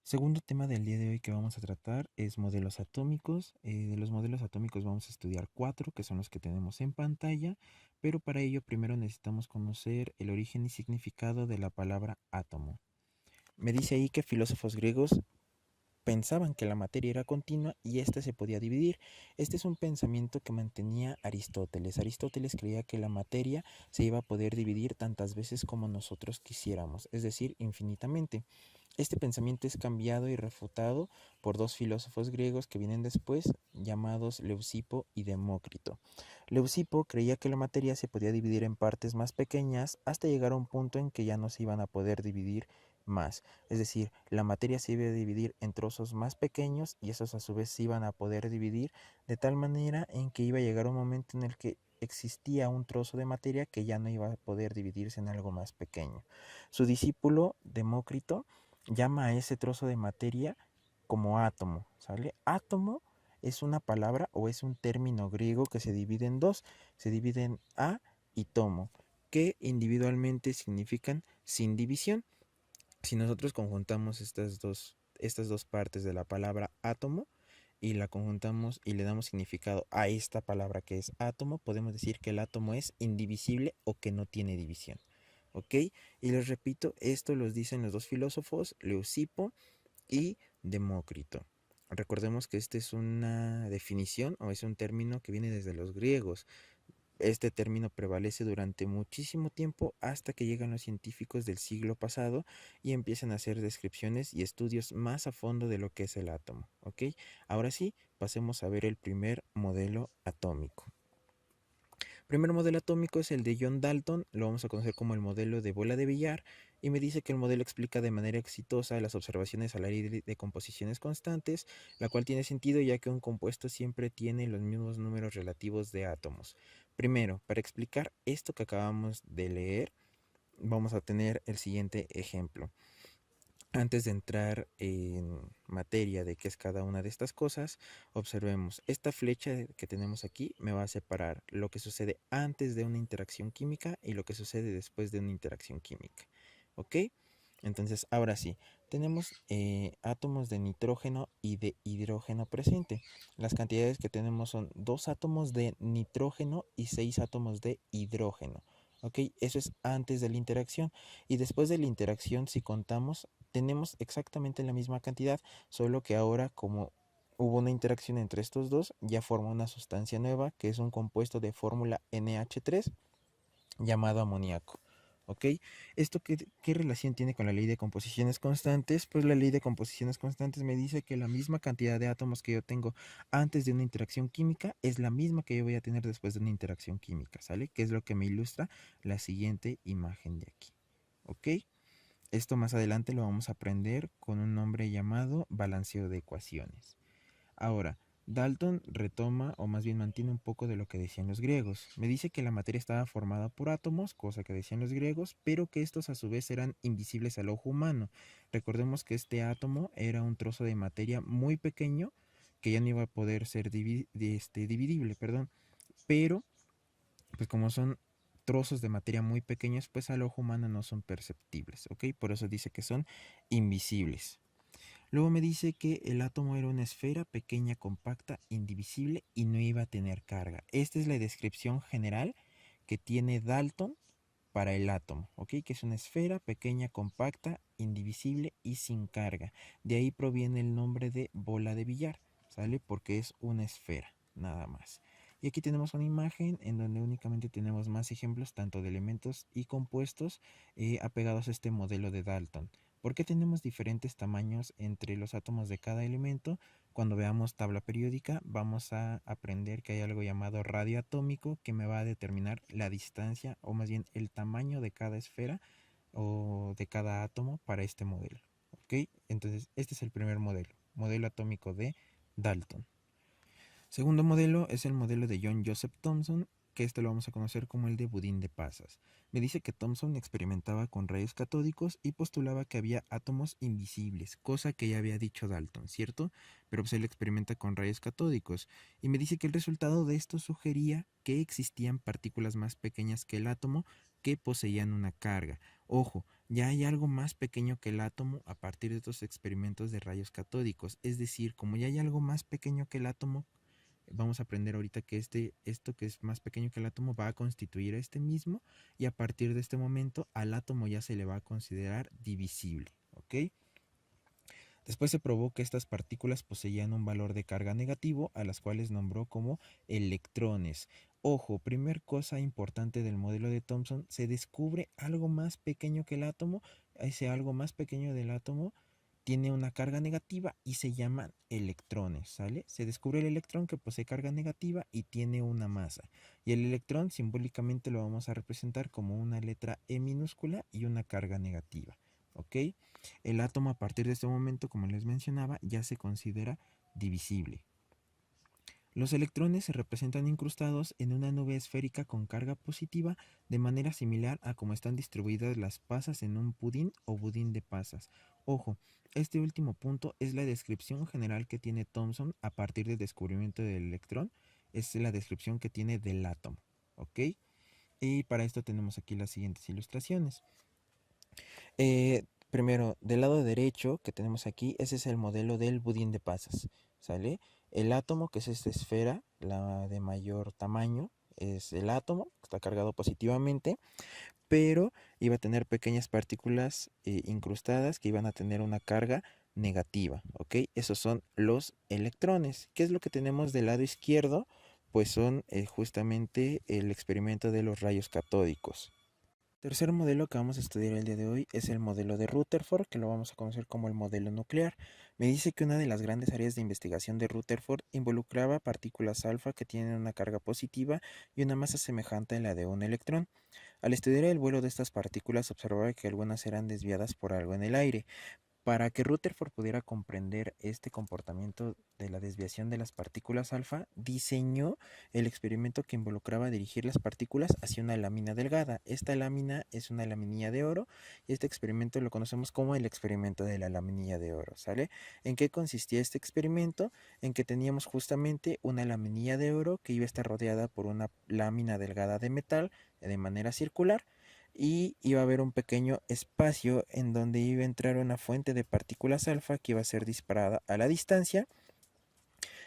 Segundo tema del día de hoy que vamos a tratar es modelos atómicos. De los modelos atómicos vamos a estudiar cuatro, que son los que tenemos en pantalla, pero para ello primero necesitamos conocer el origen y significado de la palabra átomo. Me dice ahí que filósofos griegos pensaban que la materia era continua y ésta se podía dividir. Este es un pensamiento que mantenía Aristóteles. Aristóteles creía que la materia se iba a poder dividir tantas veces como nosotros quisiéramos, es decir, infinitamente. Este pensamiento es cambiado y refutado por dos filósofos griegos que vienen después, llamados Leucipo y Demócrito. Leucipo creía que la materia se podía dividir en partes más pequeñas hasta llegar a un punto en que ya no se iban a poder dividir más. Es decir, la materia se iba a dividir en trozos más pequeños y esos a su vez se iban a poder dividir de tal manera en que iba a llegar un momento en el que existía un trozo de materia que ya no iba a poder dividirse en algo más pequeño. Su discípulo Demócrito llama a ese trozo de materia como átomo, ¿sale? Átomo es una palabra o es un término griego que se divide en dos, se divide en a y tomo, que individualmente significan sin división. Si nosotros conjuntamos estas dos partes de la palabra átomo y la conjuntamos y le damos significado a esta palabra que es átomo, podemos decir que el átomo es indivisible o que no tiene división. ¿Ok? Y les repito, esto los dicen los dos filósofos, Leucipo y Demócrito. Recordemos que esta es una definición o es un término que viene desde los griegos. Este término prevalece durante muchísimo tiempo hasta que llegan los científicos del siglo pasado y empiezan a hacer descripciones y estudios más a fondo de lo que es el átomo. ¿Ok? Ahora sí, pasemos a ver el primer modelo atómico. El primer modelo atómico es el de John Dalton, lo vamos a conocer como el modelo de bola de billar, y me dice que el modelo explica de manera exitosa las observaciones a la ley de composiciones constantes, la cual tiene sentido ya que un compuesto siempre tiene los mismos números relativos de átomos. Primero, para explicar esto que acabamos de leer, vamos a tener el siguiente ejemplo. Antes de entrar en materia de qué es cada una de estas cosas, observemos, esta flecha que tenemos aquí me va a separar lo que sucede antes de una interacción química y lo que sucede después de una interacción química. ¿Ok? Entonces, ahora sí, tenemos átomos de nitrógeno y de hidrógeno presente. Las cantidades que tenemos son 2 átomos de nitrógeno y 6 átomos de hidrógeno. ¿Ok? Eso es antes de la interacción. Y después de la interacción, si contamos, tenemos exactamente la misma cantidad, solo que ahora como hubo una interacción entre estos dos, ya forma una sustancia nueva que es un compuesto de fórmula NH3 llamado amoníaco. ¿Ok? ¿Esto qué relación tiene con la ley de composiciones constantes? Pues la ley de composiciones constantes me dice que la misma cantidad de átomos que yo tengo antes de una interacción química es la misma que yo voy a tener después de una interacción química, ¿sale? Que es lo que me ilustra la siguiente imagen de aquí. ¿Ok? Esto más adelante lo vamos a aprender con un nombre llamado balanceo de ecuaciones. Ahora, Dalton retoma o más bien mantiene un poco de lo que decían los griegos. Me dice que la materia estaba formada por átomos, cosa que decían los griegos, pero que estos a su vez eran invisibles al ojo humano. Recordemos que este átomo era un trozo de materia muy pequeño que ya no iba a poder ser dividible, perdón, pero pues como son trozos de materia muy pequeños, pues al ojo humano no son perceptibles, ¿ok? Por eso dice que son invisibles. Luego me dice que el átomo era una esfera pequeña, compacta, indivisible y no iba a tener carga. Esta es la descripción general que tiene Dalton para el átomo, ¿ok? Que es una esfera pequeña, compacta, indivisible y sin carga. De ahí proviene el nombre de bola de billar, ¿sale? Porque es una esfera, nada más. Y aquí tenemos una imagen en donde únicamente tenemos más ejemplos tanto de elementos y compuestos apegados a este modelo de Dalton. ¿Por qué tenemos diferentes tamaños entre los átomos de cada elemento? Cuando veamos tabla periódica vamos a aprender que hay algo llamado radio atómico que me va a determinar la distancia o más bien el tamaño de cada esfera o de cada átomo para este modelo. ¿Ok? Entonces este es el primer modelo, modelo atómico de Dalton. Segundo modelo es el modelo de John Joseph Thomson, que este lo vamos a conocer como el de budín de pasas. Me dice que Thomson experimentaba con rayos catódicos y postulaba que había átomos invisibles, cosa que ya había dicho Dalton, ¿cierto? Pero pues él experimenta con rayos catódicos y me dice que el resultado de esto sugería que existían partículas más pequeñas que el átomo que poseían una carga. Ojo, ya hay algo más pequeño que el átomo a partir de estos experimentos de rayos catódicos. Es decir, como ya hay algo más pequeño que el átomo, vamos a aprender ahorita que esto que es más pequeño que el átomo va a constituir a este mismo, y a partir de este momento al átomo ya se le va a considerar divisible, ¿ok? Después se probó que estas partículas poseían un valor de carga negativo, a las cuales nombró como electrones. Ojo, primer cosa importante del modelo de Thomson, se descubre algo más pequeño que el átomo. Ese algo más pequeño del átomo tiene una carga negativa y se llaman electrones, ¿sale? Se descubre el electrón que posee carga negativa y tiene una masa. Y el electrón simbólicamente lo vamos a representar como una letra E minúscula y una carga negativa, ¿ok? El átomo a partir de este momento, como les mencionaba, ya se considera divisible. Los electrones se representan incrustados en una nube esférica con carga positiva, de manera similar a cómo están distribuidas las pasas en un pudín o budín de pasas. Ojo, este último punto es la descripción general que tiene Thomson a partir del descubrimiento del electrón. Es la descripción que tiene del átomo, ¿ok? Y para esto tenemos aquí las siguientes ilustraciones. Primero, del lado derecho que tenemos aquí, ese es el modelo del budín de pasas, ¿sale? El átomo, que es esta esfera, la de mayor tamaño, es el átomo, que está cargado positivamente, pero iba a tener pequeñas partículas incrustadas que iban a tener una carga negativa, ¿ok? Esos son los electrones. ¿Qué es lo que tenemos del lado izquierdo? Pues son justamente el experimento de los rayos catódicos. Tercer modelo que vamos a estudiar el día de hoy es el modelo de Rutherford, que lo vamos a conocer como el modelo nuclear. Me dice que una de las grandes áreas de investigación de Rutherford involucraba partículas alfa que tienen una carga positiva y una masa semejante a la de un electrón. Al estudiar el vuelo de estas partículas observaba que algunas eran desviadas por algo en el aire. Para que Rutherford pudiera comprender este comportamiento de la desviación de las partículas alfa, diseñó el experimento que involucraba dirigir las partículas hacia una lámina delgada. Esta lámina es una laminilla de oro y este experimento lo conocemos como el experimento de la laminilla de oro, ¿sale? ¿En qué consistía este experimento? En que teníamos justamente una laminilla de oro que iba a estar rodeada por una lámina delgada de metal de manera circular, y iba a haber un pequeño espacio en donde iba a entrar una fuente de partículas alfa que iba a ser disparada a la distancia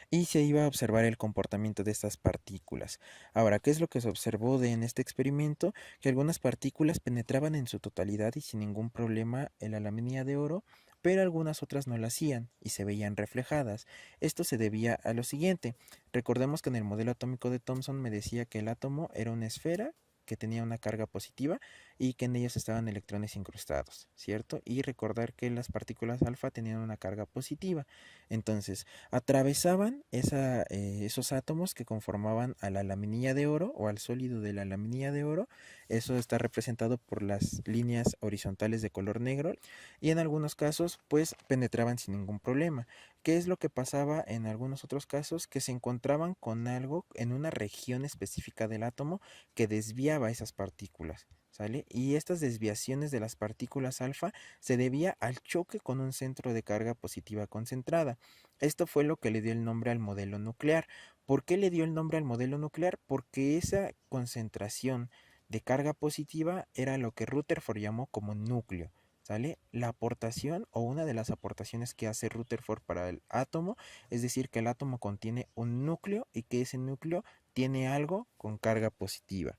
y se iba a observar el comportamiento de estas partículas. Ahora, ¿qué es lo que se observó en este experimento? Que algunas partículas penetraban en su totalidad y sin ningún problema en la lámina de oro, pero algunas otras no lo hacían y se veían reflejadas. Esto se debía a lo siguiente. Recordemos que en el modelo atómico de Thomson me decía que el átomo era una esfera que tenía una carga positiva y que en ellos estaban electrones incrustados, ¿cierto? Y recordar que las partículas alfa tenían una carga positiva. Entonces, atravesaban esos átomos que conformaban a la laminilla de oro o al sólido de la laminilla de oro. Eso está representado por las líneas horizontales de color negro, y en algunos casos pues penetraban sin ningún problema. ¿Qué es lo que pasaba en algunos otros casos? Que se encontraban con algo en una región específica del átomo que desviaba esas partículas, ¿sale? Y estas desviaciones de las partículas alfa se debía al choque con un centro de carga positiva concentrada. Esto fue lo que le dio el nombre al modelo nuclear. ¿Por qué le dio el nombre al modelo nuclear? Porque esa concentración de carga positiva era lo que Rutherford llamó como núcleo, ¿sale? La aportación o una de las aportaciones que hace Rutherford para el átomo, es decir, que el átomo contiene un núcleo y que ese núcleo tiene algo con carga positiva.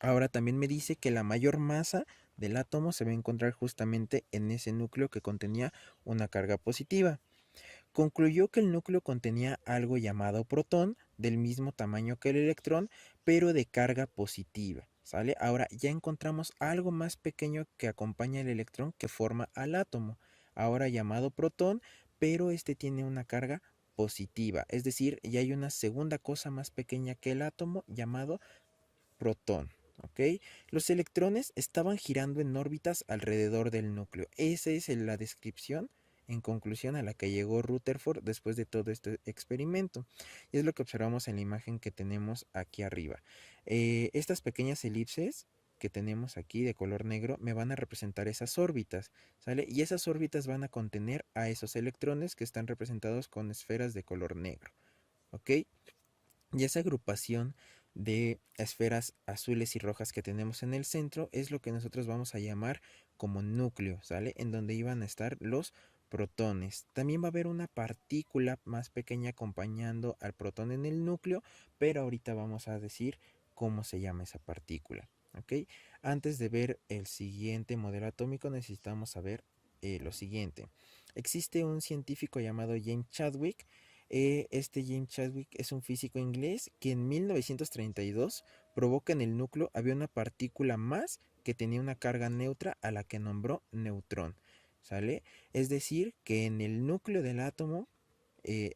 Ahora también me dice que la mayor masa del átomo se va a encontrar justamente en ese núcleo que contenía una carga positiva. Concluyó que el núcleo contenía algo llamado protón, del mismo tamaño que el electrón, pero de carga positiva, ¿sale? Ahora ya encontramos algo más pequeño que acompaña el electrón que forma al átomo, ahora llamado protón, pero este tiene una carga positiva, es decir, ya hay una segunda cosa más pequeña que el átomo llamado protón. ¿Ok? Los electrones estaban girando en órbitas alrededor del núcleo. Esa es la descripción en conclusión a la que llegó Rutherford después de todo este experimento. Y es lo que observamos en la imagen que tenemos aquí arriba. Estas pequeñas elipses que tenemos aquí de color negro me van a representar esas órbitas, ¿sale? Y esas órbitas van a contener a esos electrones que están representados con esferas de color negro, ¿ok? Y esa agrupación de esferas azules y rojas que tenemos en el centro es lo que nosotros vamos a llamar como núcleo, ¿sale? En donde iban a estar los protones. También va a haber una partícula más pequeña acompañando al protón en el núcleo, pero ahorita vamos a decir cómo se llama esa partícula, ¿ok? Antes de ver el siguiente modelo atómico necesitamos saber lo siguiente. Existe un científico llamado James Chadwick. Este James Chadwick es un físico inglés que en 1932 probó que en el núcleo había una partícula más que tenía una carga neutra a la que nombró neutrón, ¿sale? Es decir, que en el núcleo del átomo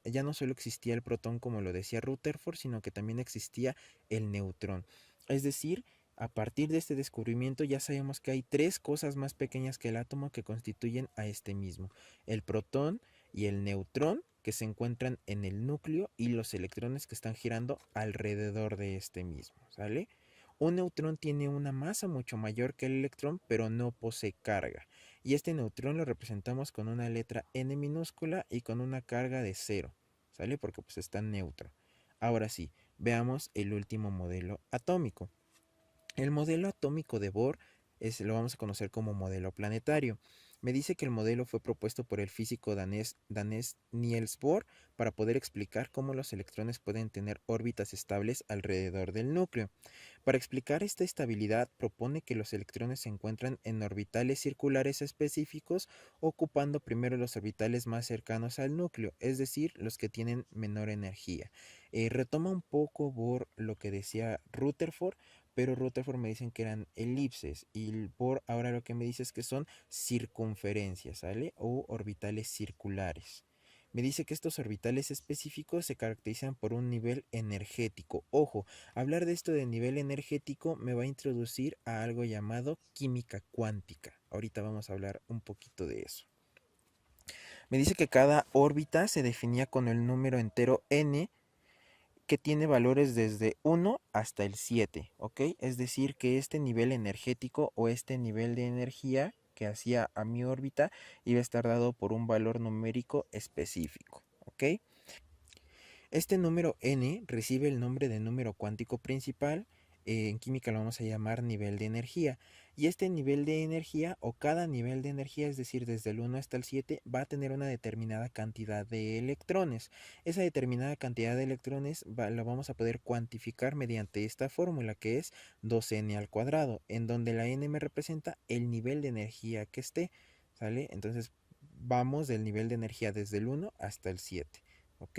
ya no solo existía el protón como lo decía Rutherford, sino que también existía el neutrón. Es decir, a partir de este descubrimiento ya sabemos que hay tres cosas más pequeñas que el átomo que constituyen a este mismo. El protón y el neutrón que se encuentran en el núcleo y los electrones que están girando alrededor de este mismo, ¿sale? Un neutrón tiene una masa mucho mayor que el electrón, pero no posee carga. Y este neutrón lo representamos con una letra n minúscula y con una carga de 0, ¿sale? Porque pues está neutro. Ahora sí, veamos el último modelo atómico. El modelo atómico de Bohr lo vamos a conocer como modelo planetario. Me dice que el modelo fue propuesto por el físico danés Niels Bohr para poder explicar cómo los electrones pueden tener órbitas estables alrededor del núcleo. Para explicar esta estabilidad, propone que los electrones se encuentran en orbitales circulares específicos, ocupando primero los orbitales más cercanos al núcleo, es decir, los que tienen menor energía. Retoma un poco Bohr lo que decía Rutherford, pero Rutherford me dicen que eran elipses y Bohr ahora lo que me dice es que son circunferencias, ¿sale? O orbitales circulares. Me dice que estos orbitales específicos se caracterizan por un nivel energético. Ojo, hablar de esto de nivel energético me va a introducir a algo llamado química cuántica. Ahorita vamos a hablar un poquito de eso. Me dice que cada órbita se definía con el número entero n que tiene valores desde 1 hasta el 7, ¿ok? Es decir, que este nivel energético o este nivel de energía que hacía a mi órbita iba a estar dado por un valor numérico específico, ¿ok? Este número n recibe el nombre de número cuántico principal, en química lo vamos a llamar nivel de energía, y este nivel de energía o cada nivel de energía, es decir, desde el 1 hasta el 7, va a tener una determinada cantidad de electrones. Esa determinada cantidad de electrones la vamos a poder cuantificar mediante esta fórmula que es 2n al cuadrado, en donde la n me representa el nivel de energía que esté, ¿sale? Entonces vamos del nivel de energía desde el 1 hasta el 7, ¿ok?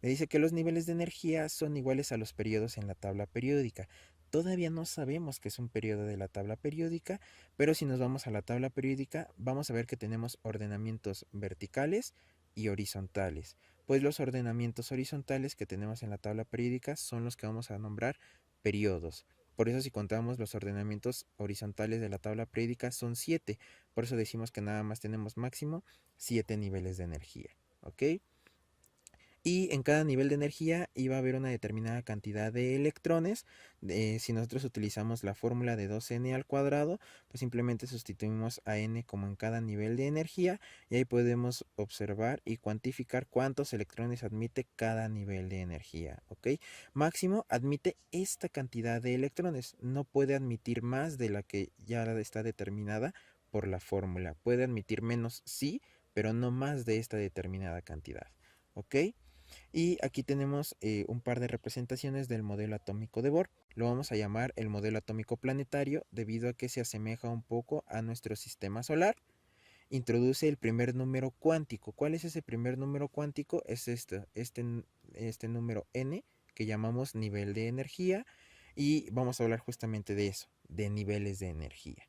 Me dice que los niveles de energía son iguales a los periodos en la tabla periódica. Todavía no sabemos qué es un periodo de la tabla periódica, pero si nos vamos a la tabla periódica, vamos a ver que tenemos ordenamientos verticales y horizontales. Pues los ordenamientos horizontales que tenemos en la tabla periódica son los que vamos a nombrar periodos. Por eso si contamos los ordenamientos horizontales de la tabla periódica son 7. Por eso decimos que nada más tenemos máximo 7 niveles de energía. ¿Ok? Y en cada nivel de energía iba a haber una determinada cantidad de electrones. Si nosotros utilizamos la fórmula de 2n al cuadrado, pues simplemente sustituimos a n como en cada nivel de energía y ahí podemos observar y cuantificar cuántos electrones admite cada nivel de energía, ¿ok? Máximo admite esta cantidad de electrones, no puede admitir más de la que ya está determinada por la fórmula. Puede admitir menos, sí, pero no más de esta determinada cantidad, ¿ok? Y aquí tenemos un par de representaciones del modelo atómico de Bohr. Lo vamos a llamar el modelo atómico planetario debido a que se asemeja un poco a nuestro sistema solar. Introduce el primer número cuántico. ¿Cuál es ese primer número cuántico? Es este número n que llamamos nivel de energía y vamos a hablar justamente de eso, de niveles de energía.